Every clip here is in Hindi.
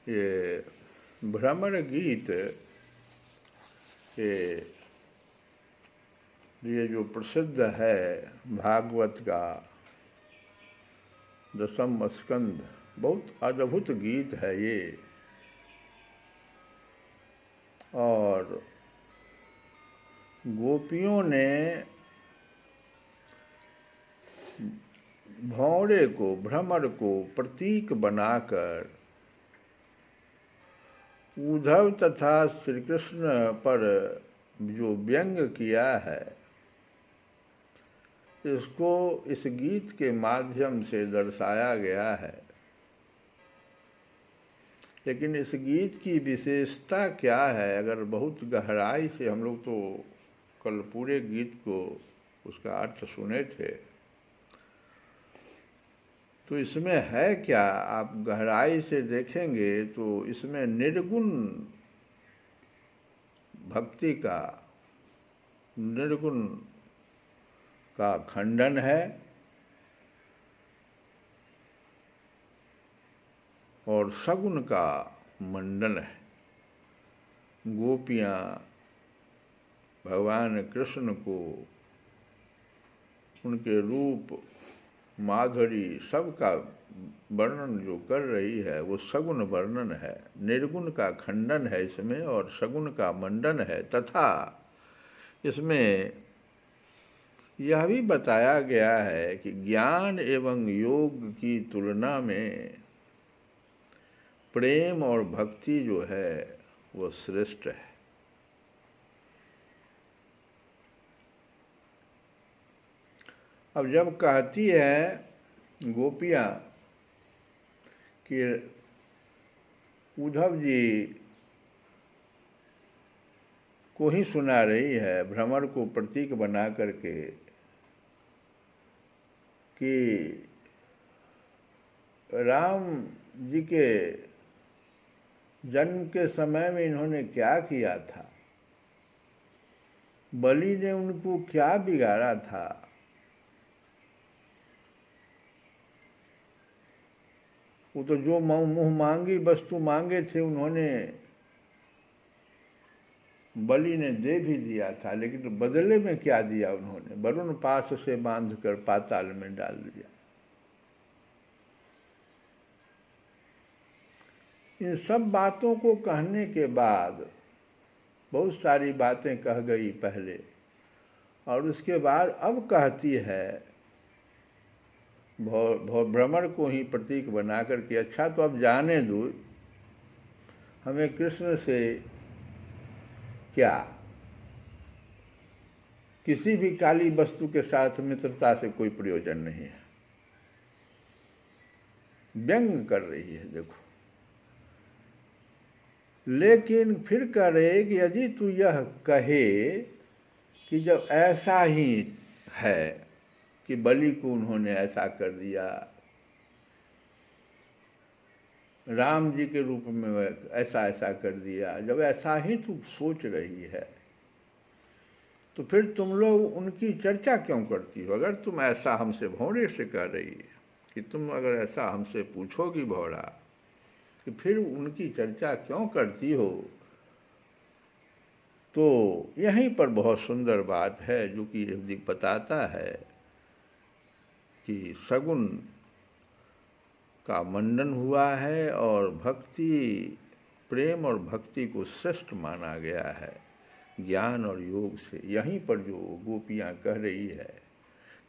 ये भ्रमर गीत, ये जो प्रसिद्ध है भागवत का 10वां स्कंद, बहुत अद्भुत गीत है ये। और गोपियों ने भौरे को, भ्रमर को प्रतीक बनाकर उद्धव तथा श्री कृष्ण पर जो व्यंग किया है, इसको इस गीत के माध्यम से दर्शाया गया है। लेकिन इस गीत की विशेषता क्या है, अगर बहुत गहराई से, हम लोग तो कल पूरे गीत को, उसका अर्थ सुने थे, तो इसमें है क्या, आप गहराई से देखेंगे तो इसमें निर्गुण भक्ति का, निर्गुण का खंडन है और सगुण का मंडन है। गोपियाँ भगवान कृष्ण को, उनके रूप, माधुरी, सबका वर्णन जो कर रही है वो सगुण वर्णन है, निर्गुण का खंडन है इसमें और सगुण का मंडन है। तथा इसमें यह भी बताया गया है कि ज्ञान एवं योग की तुलना में प्रेम और भक्ति जो है वो श्रेष्ठ है। अब जब कहती है गोपियाँ कि उद्धव जी को ही सुना रही है, भ्रमर को प्रतीक बना करके, कि राम जी के जन्म के समय में इन्होंने क्या किया था, बलि ने उनको क्या बिगाड़ा था, वो तो जो मुँह मांगी वस्तु मांगे थे उन्होंने, बलि ने दे भी दिया था, लेकिन बदले में क्या दिया उन्होंने, वरुण पास से बांधकर पाताल में डाल दिया। इन सब बातों को कहने के बाद, बहुत सारी बातें कह गई पहले, और उसके बाद अब कहती है भ्रमर को ही प्रतीक बनाकर के, अच्छा तो अब जाने दो, हमें कृष्ण से क्या, किसी भी काली वस्तु के साथ मित्रता से कोई प्रयोजन नहीं है। व्यंग कर रही है, देखो। लेकिन फिर कह रहे कि यदि तू यह कहे कि जब ऐसा ही है कि बलि को उन्होंने ऐसा कर दिया, राम जी के रूप में ऐसा ऐसा कर दिया, जब ऐसा ही तू सोच रही है तो फिर तुम लोग उनकी चर्चा क्यों करती हो? अगर तुम ऐसा हमसे भौरे से कह रही है कि तुम अगर ऐसा हमसे पूछोगी भौरा कि फिर उनकी चर्चा क्यों करती हो, तो यहीं पर बहुत सुंदर बात है जो कि बताता है कि सगुण का मंडन हुआ है और भक्ति, प्रेम और भक्ति को श्रेष्ठ माना गया है ज्ञान और योग से। यहीं पर जो गोपियाँ कह रही है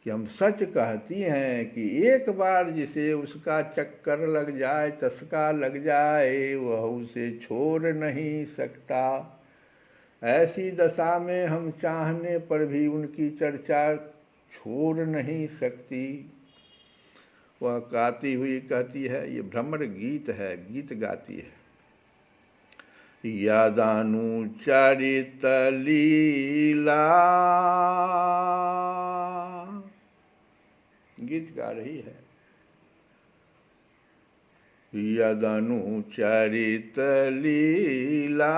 कि हम सच कहती हैं कि एक बार जिसे उसका चक्कर लग जाए, चस्का लग जाए, वह उसे छोड़ नहीं सकता। ऐसी दशा में हम चाहने पर भी उनकी चर्चा छोड़ नहीं सकती। वह गाती हुई कहती है, ये भ्रमर गीत है, गीत गाती है। यदनुचरित लीला, गीत गा रही है। यदनुचरित लीला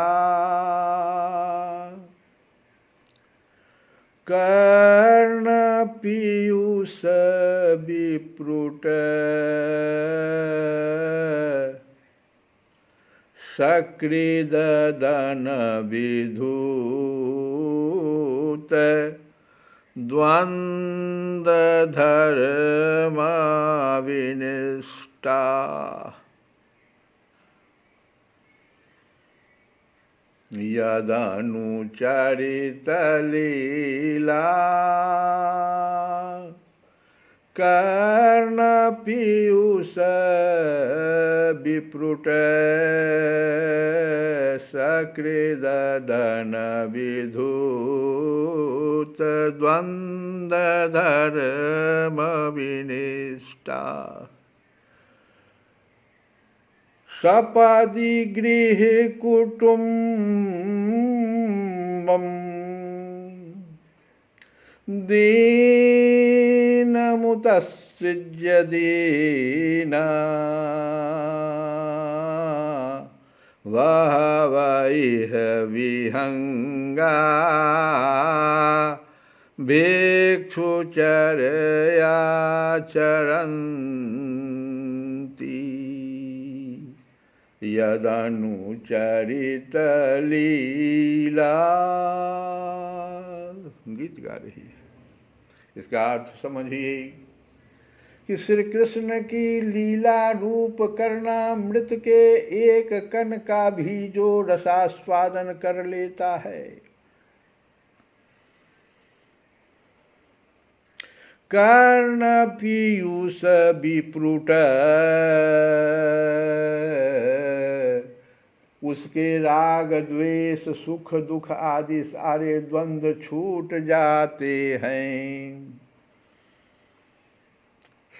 कर्ण पीयूष विप्रुट सकृदन विधूत द्वन्द्वधर्मविनिष्टा। यदनुचरितलीला कर्णपीयूष विप्रुट सकृदन विधूत द्वन्द्वधर्म विनिष्टा। सपदि गृह कुटुम्बम् दीनमुत्सृज्य दीना वहवैह विहंगा भिक्षुचर्या चरन्ति। यदनुचरित लीला, गीत गा रही है। इसका अर्थ समझिए कि श्री कृष्ण की लीला रूप करना मृत के एक कण का भी जो रसास्वादन कर लेता है, कर्ण पीयूष विप्रुट, उसके राग द्वेष सुख दुख आदि सारे द्वंद्व छूट जाते हैं।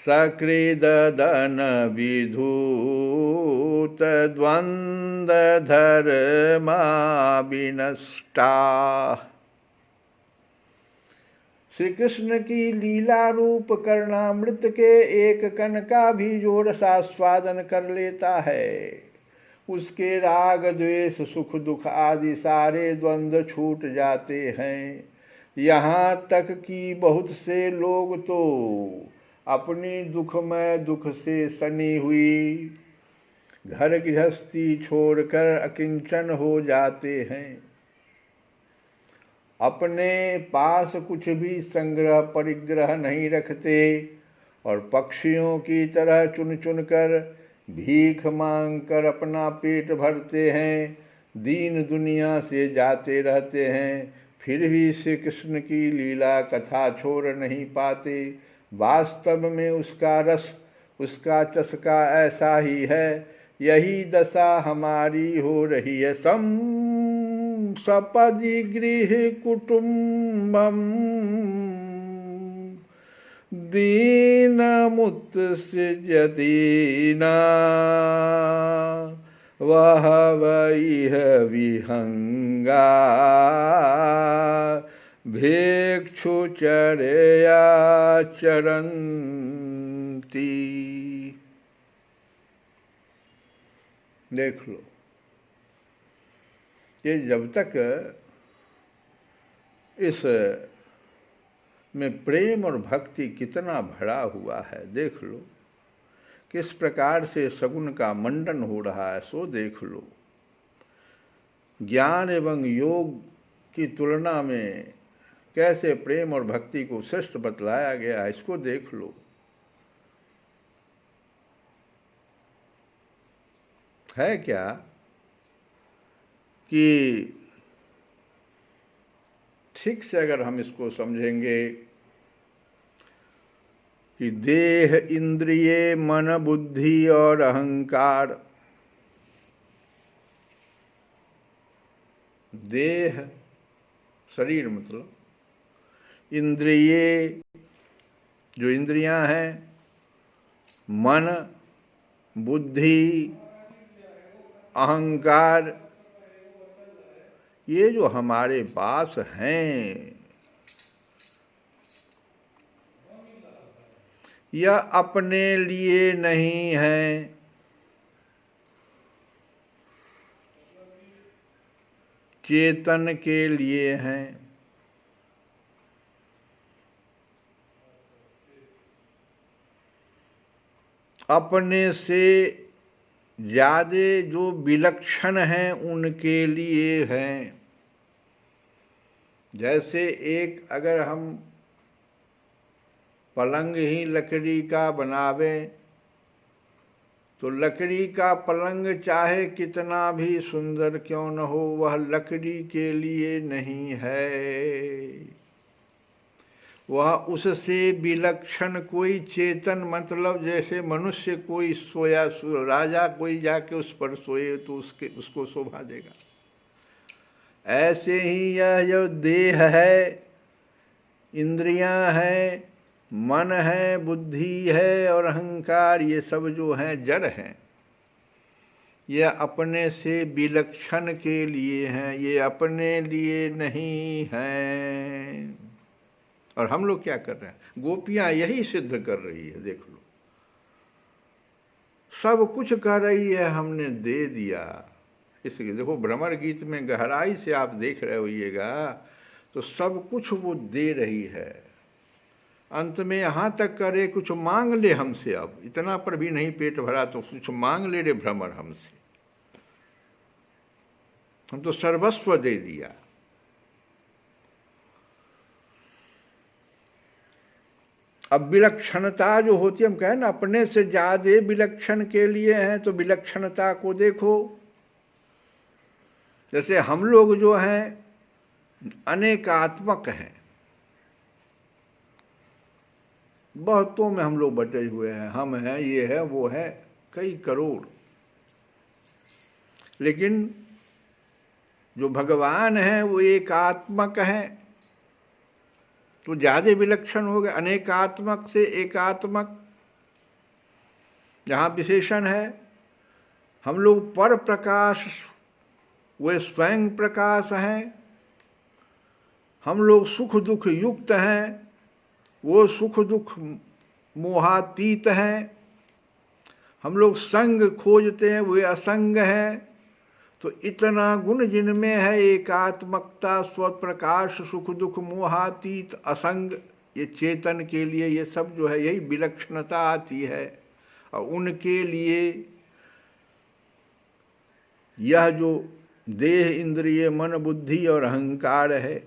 सकृदन विधूत द्वन्द्व धर्मा विनष्टा। श्री कृष्ण की लीला रूप करना मृत के एक कण का भी जो रसास्वादन कर लेता है, उसके राग द्वेष सुख दुख आदि सारे द्वंद्व छूट जाते हैं। यहाँ तक कि बहुत से लोग तो अपनी दुखमय दुख से सनी हुई घर गृहस्थी छोड़कर अकिंचन हो जाते हैं। अपने पास कुछ भी संग्रह परिग्रह नहीं रखते और पक्षियों की तरह चुन चुन कर भीख मांग कर अपना पेट भरते हैं, दीन दुनिया से जाते रहते हैं, फिर भी श्री कृष्ण की लीला कथा छोड़ नहीं पाते। वास्तव में उसका रस, उसका चस्का ऐसा ही है। यही दशा हमारी हो रही है। सपदि गृह कुटुम्बम दीनमुत्सृज्य दीना वहवैह विहंगा भिक्षुचर्या चरन्ति। देख लो, ये जब तक इस में प्रेम और भक्ति कितना भरा हुआ है, देख लो किस प्रकार से सगुन का मंडन हो रहा है, सो देख लो। ज्ञान एवं योग की तुलना में कैसे प्रेम और भक्ति को श्रेष्ठ बतलाया गया है, इसको देख लो। है क्या कि ठीक से अगर हम इसको समझेंगे कि देह, इंद्रिय, मन, बुद्धि और अहंकार, देह शरीर मतलब, इंद्रिय जो इंद्रियां हैं, मन, बुद्धि, अहंकार, ये जो हमारे पास हैं, यह अपने लिए नहीं है, चेतन के लिए हैं। अपने से ज़्यादा जो विलक्षण हैं उनके लिए हैं। जैसे एक अगर हम पलंग ही लकड़ी का बनावें तो लकड़ी का पलंग चाहे कितना भी सुंदर क्यों न हो, वह लकड़ी के लिए नहीं है। वह उससे विलक्षण कोई चेतन, मतलब जैसे मनुष्य कोई सोया, राजा कोई जाके उस पर सोए तो उसको शोभा देगा। ऐसे ही यह जो देह है, इंद्रियां हैं, मन है, बुद्धि है और अहंकार, ये सब जो हैं जड़ हैं, ये अपने से विलक्षण के लिए हैं, ये अपने लिए नहीं हैं। और हम लोग क्या कर रहे हैं? गोपियां यही सिद्ध कर रही है, देख लो, सब कुछ कर रही है, हमने दे दिया। इसलिए देखो भ्रमर गीत में गहराई से आप देख रहे होइएगा तो सब कुछ वो दे रही है। अंत में यहां तक करे कुछ मांग ले हमसे, अब इतना पर भी नहीं पेट भरा तो कुछ मांग ले रे भ्रमर हमसे, हम तो सर्वस्व दे दिया। अब विलक्षणता जो होती है, हम कहें ना अपने से ज्यादा विलक्षण के लिए हैं, तो विलक्षणता को देखो। जैसे हम लोग जो हैं अनेकात्मक हैं, बहुतों में हम लोग बटे हुए हैं, हम हैं, ये है, वो है, कई करोड़। लेकिन जो भगवान है वो एकात्मक है, तो ज्यादा विलक्षण हो गए। अनेकात्मक से एकात्मक जहां विशेषण है, हम लोग पर प्रकाश, वे स्वयं प्रकाश हैं। हम लोग सुख दुख युक्त हैं, वो सुख दुख मोहातीत हैं। हम लोग संग खोजते हैं, वे असंग हैं। तो इतना गुण जिनमें है, एकात्मकता, स्वप्रकाश, सुख दुख मोहातीत, असंग, ये चेतन के लिए ये सब जो है यही विलक्षणता आती है। और उनके लिए यह जो देह, इंद्रिय, मन, बुद्धि और अहंकार है,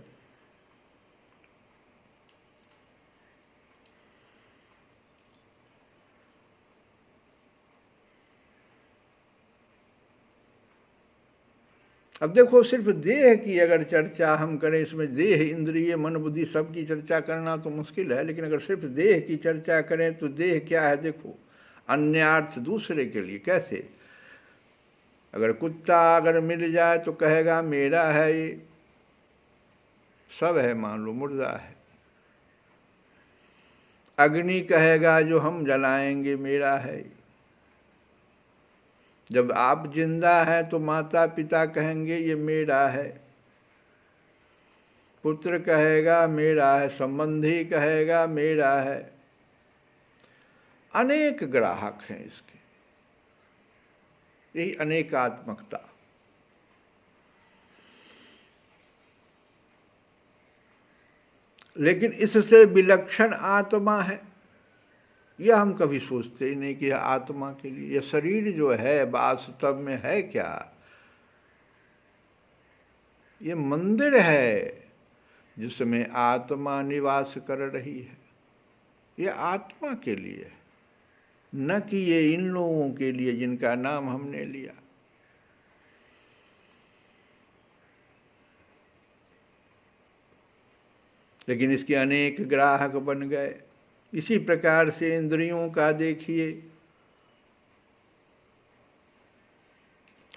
अब देखो सिर्फ देह की अगर चर्चा हम करें, इसमें देह, इंद्रिय, मन, बुद्धि सब की चर्चा करना तो मुश्किल है, लेकिन अगर सिर्फ देह की चर्चा करें तो देह क्या है? देखो, अन्यार्थ, दूसरे के लिए। कैसे? अगर कुत्ता अगर मिल जाए तो कहेगा मेरा है, ये सब है, मान लो मुर्दा है। अग्नि कहेगा जो हम जलाएंगे मेरा है। जब आप जिंदा हैं तो माता पिता कहेंगे ये मेरा है, पुत्र कहेगा मेरा है, संबंधी कहेगा मेरा है। अनेक ग्राहक हैं इसके, यही अनेकात्मकता। लेकिन इससे विलक्षण आत्मा है, यह हम कभी सोचते ही नहीं कि यह आत्मा के लिए, यह शरीर जो है वास्तव में है क्या? ये मंदिर है जिसमें आत्मा निवास कर रही है। यह आत्मा के लिए है, न कि ये इन लोगों के लिए जिनका नाम हमने लिया। लेकिन इसके अनेक ग्राहक बन गए। इसी प्रकार से इंद्रियों का देखिए,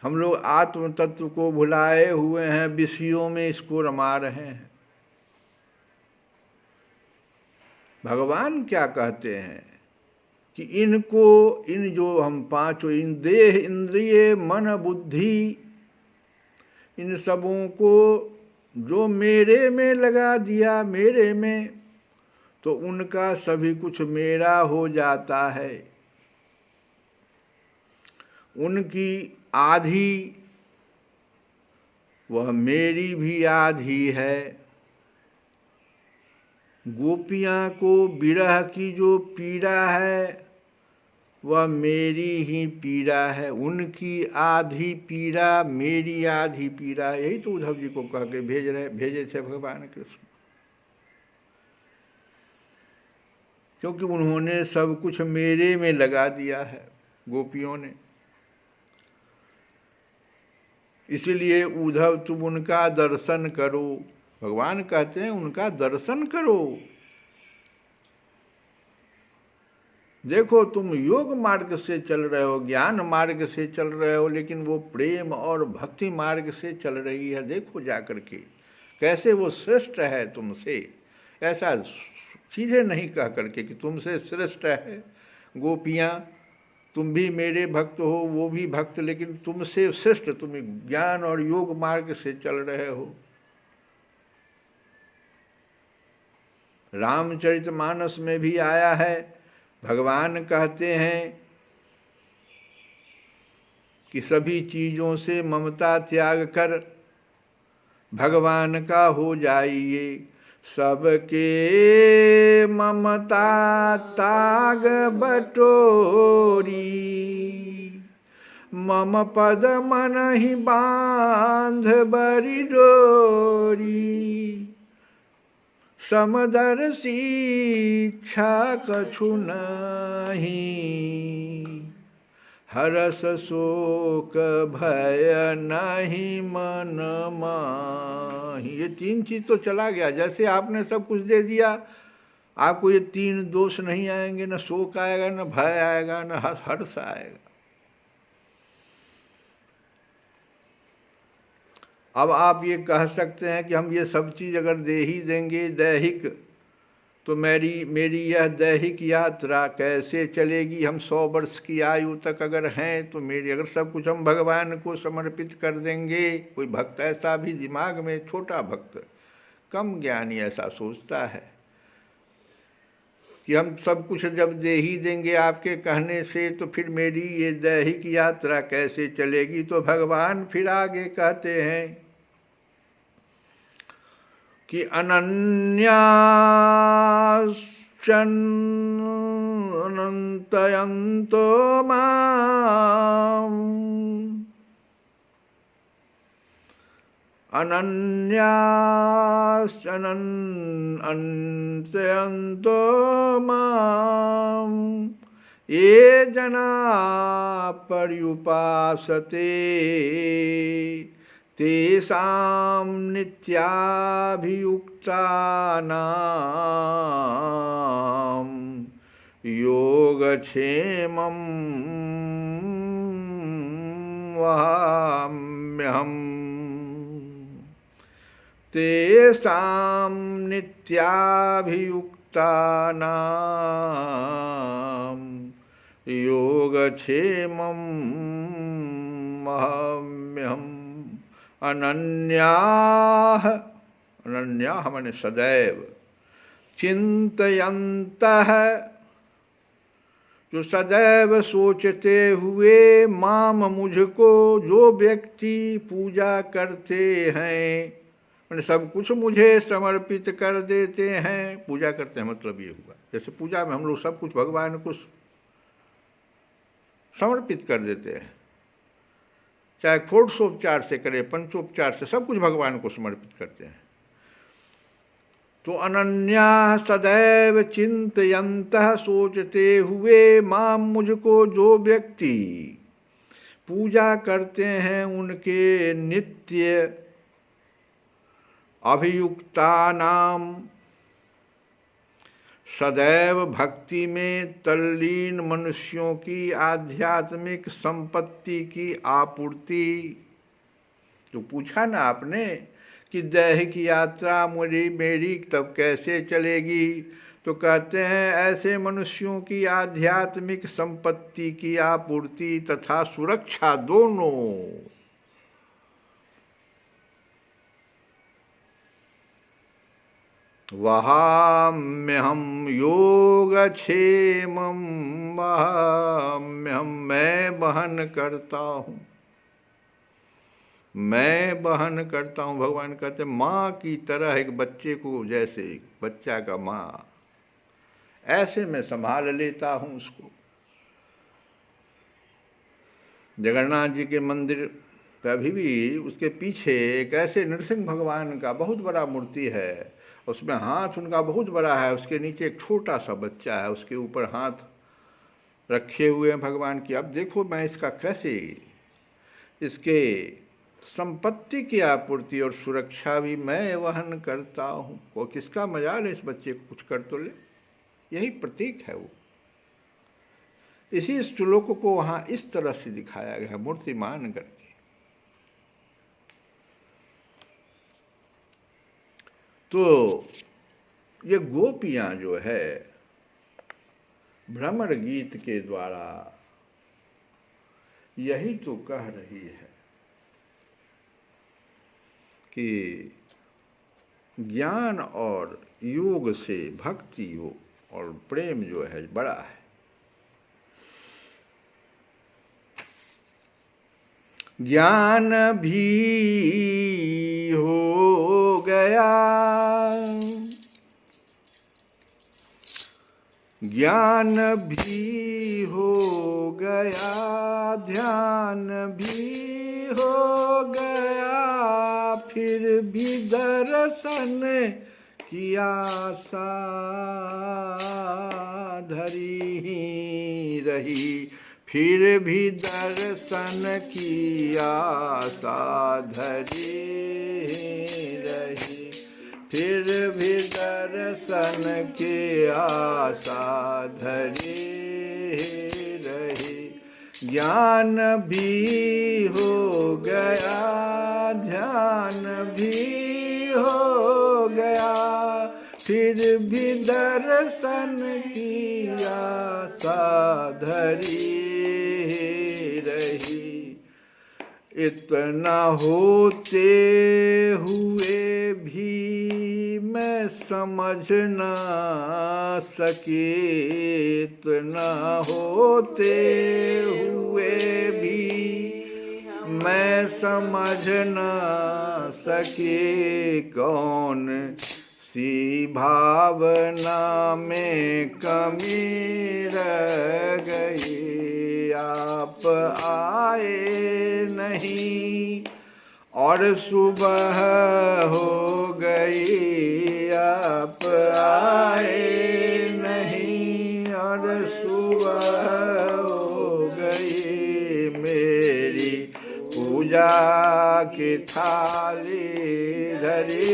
हम लोग आत्म तत्व को भुलाए हुए हैं, विषयों में इसको रमा रहे हैं। भगवान क्या कहते हैं कि इनको, इन जो हम पांचों, इन देह, इंद्रिय, मन, बुद्धि, इन सबों को जो मेरे में लगा दिया, मेरे में, तो उनका सभी कुछ मेरा हो जाता है। उनकी आधी वह मेरी भी आधी है। गोपियां को विरह की जो पीड़ा है वह मेरी ही पीड़ा है, उनकी आधी पीड़ा मेरी आधी पीड़ा। यही तो उद्धव जी को कह के भेजे थे भगवान कृष्ण, क्योंकि उन्होंने सब कुछ मेरे में लगा दिया है गोपियों ने। इसलिए उद्धव तुम उनका दर्शन करो, भगवान कहते हैं उनका दर्शन करो। देखो तुम योग मार्ग से चल रहे हो, ज्ञान मार्ग से चल रहे हो, लेकिन वो प्रेम और भक्ति मार्ग से चल रही है। देखो जाकर के कैसे वो श्रेष्ठ है तुमसे। ऐसा सीधे नहीं कह करके कि तुमसे श्रेष्ठ है। गोपियाँ तुम भी मेरे भक्त हो, वो भी भक्त, लेकिन तुमसे श्रेष्ठ, तुम ज्ञान और योग मार्ग से चल रहे हो। रामचरितमानस में भी आया है, भगवान कहते हैं कि सभी चीज़ों से ममता त्याग कर भगवान का हो जाइए। सबके ममता ताग बटोरी, मम पद मन ही बांध बरी डोरी। समदर्शी इच्छा कछु नहीं, हरस शोक भय नहीं मन माही। ये तीन चीज तो चला गया। जैसे आपने सब कुछ दे दिया, आपको ये तीन दोष नहीं आएंगे, न शोक आएगा, न भय आएगा, न हर्ष आएगा। अब आप ये कह सकते हैं कि हम ये सब चीज़ अगर दे ही देंगे दैहिक, तो मेरी यह दैहिक यात्रा कैसे चलेगी। हम 100 वर्ष की आयु तक अगर हैं तो मेरी, अगर सब कुछ हम भगवान को समर्पित कर देंगे। कोई भक्त ऐसा भी दिमाग में, छोटा भक्त, कम ज्ञानी ऐसा सोचता है कि हम सब कुछ जब दे ही देंगे आपके कहने से, तो फिर मेरी ये दैहिक यात्रा कैसे चलेगी। तो भगवान फिर आगे कहते हैं कि अनन्याश्चनन्तयन्तो माम्, अनन्याश्चनन्तयन्तो माम्, ये जना पर्युपासते तेषां नित्याभियुक्तानां योगक्षेमं वहाम्यहम्। तेषां नित्याभियुक्तानां योगक्षेमं वहाम्यहम्। अनन्याः, अनन्याः माने सदैव, चिंतयन्तः, जो सदैव सोचते हुए, माम मुझको, जो व्यक्ति पूजा करते हैं, मैंने सब कुछ मुझे समर्पित कर देते हैं। पूजा करते हैं मतलब ये हुआ, जैसे पूजा में हम लोग सब कुछ भगवान को समर्पित कर देते हैं, चाहे षोडशोपचार से करें, पंचोपचार से, सब कुछ भगवान को समर्पित करते हैं। तो अनन्या सदैव चिंतयन्तः, सोचते हुए, माम मुझको, जो व्यक्ति पूजा करते हैं, उनके नित्य अभियुक्तानाम, सदैव भक्ति में तल्लीन मनुष्यों की आध्यात्मिक संपत्ति की आपूर्ति। तो पूछा ना आपने कि दैहिक यात्रा मेरी तब कैसे चलेगी, तो कहते हैं ऐसे मनुष्यों की आध्यात्मिक संपत्ति की आपूर्ति तथा सुरक्षा दोनों। वहाम्यहम् योगक्षेमं वहाम्यहम्, मैं वहन करता हूँ, मैं वहन करता हूँ। भगवान कहते माँ की तरह, एक बच्चे को जैसे एक बच्चा का माँ, ऐसे मैं संभाल लेता हूँ उसको। जगन्नाथ जी के मंदिर पे अभी भी उसके पीछे एक ऐसे नरसिंह भगवान का बहुत बड़ा मूर्ति है, उसमें हाथ उनका बहुत बड़ा है, उसके नीचे एक छोटा सा बच्चा है, उसके ऊपर हाथ रखे हुए हैं भगवान की। अब देखो मैं इसका कैसे, इसके संपत्ति की आपूर्ति और सुरक्षा भी मैं वहन करता हूँ। वो किसका मजाल है इस बच्चे को कुछ कर तो ले, यही प्रतीक है वो। इसी श्लोक को वहाँ इस तरह से दिखाया गया मूर्तिमान करके। तो ये गोपियाँ जो है भ्रमर गीत के द्वारा यही तो कह रही है कि ज्ञान और योग से भक्ति योग और प्रेम जो है बड़ा है। ज्ञान भी हो गया, ज्ञान भी हो गया, ध्यान भी हो गया, फिर भी दर्शन की आशा धरी रही, फिर भी दर्शन की आशा धरी रही, फिर भी दर्शन की आशा धरी रही। ज्ञान भी हो गया, ध्यान भी हो गया, फिर भी दर्शन की आशा धरी रही। इतना होते हुए भी मैं समझ ना सके, इतना होते हुए भी मैं समझ ना सके, कौन सी भावना में कमी रह गई, आप आए नहीं और सुबह हो गई, आप आए नहीं और सुबह हो गई, मेरी पूजा की थाली धरी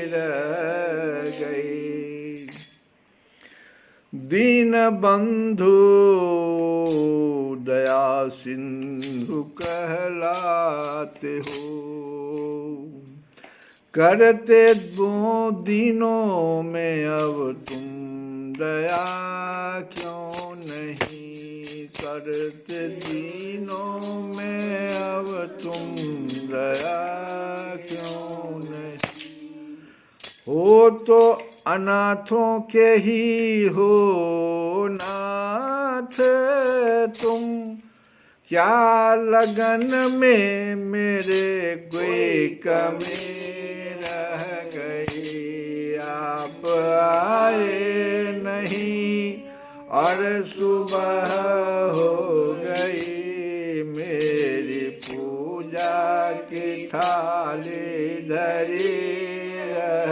रह गई। दीन बंधु दया सिंधु कहलाते हो, करते दो दिनों में अब तुम दया क्यों नहीं, करते दिनों में अब तुम दया क्यों नहीं। हो तो अनाथों के ही हो नाथ तुम, क्या लगन में मेरे कोई कमी रह गई, आप आए नहीं और सुबह हो गई, मेरी पूजा की थाली धरी रह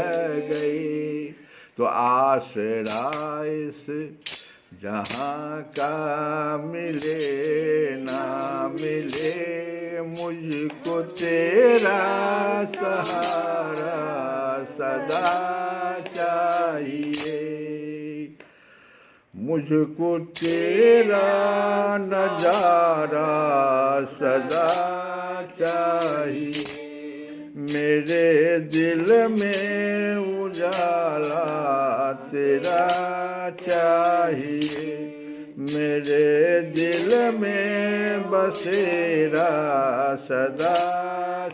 गई। तो आसरा इस जहाँ का मिले ना मिले, मुझको तेरा सहारा सदा चाहिए, मुझको तेरा नजारा सदा चाहिए, मेरे दिल में उजाला तेरा चाहिए, मेरे दिल में बसेरा सदा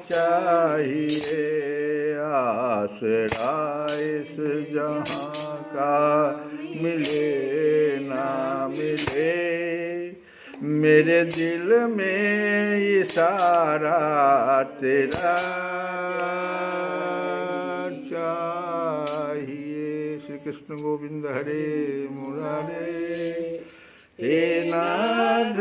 चाहिए। आसरा इस जहाँ का मिले ना मिले, मेरे दिल में इशारा तेरा चाहिए। श्री कृष्ण गोविंद हरे मुरारे, हे नाथ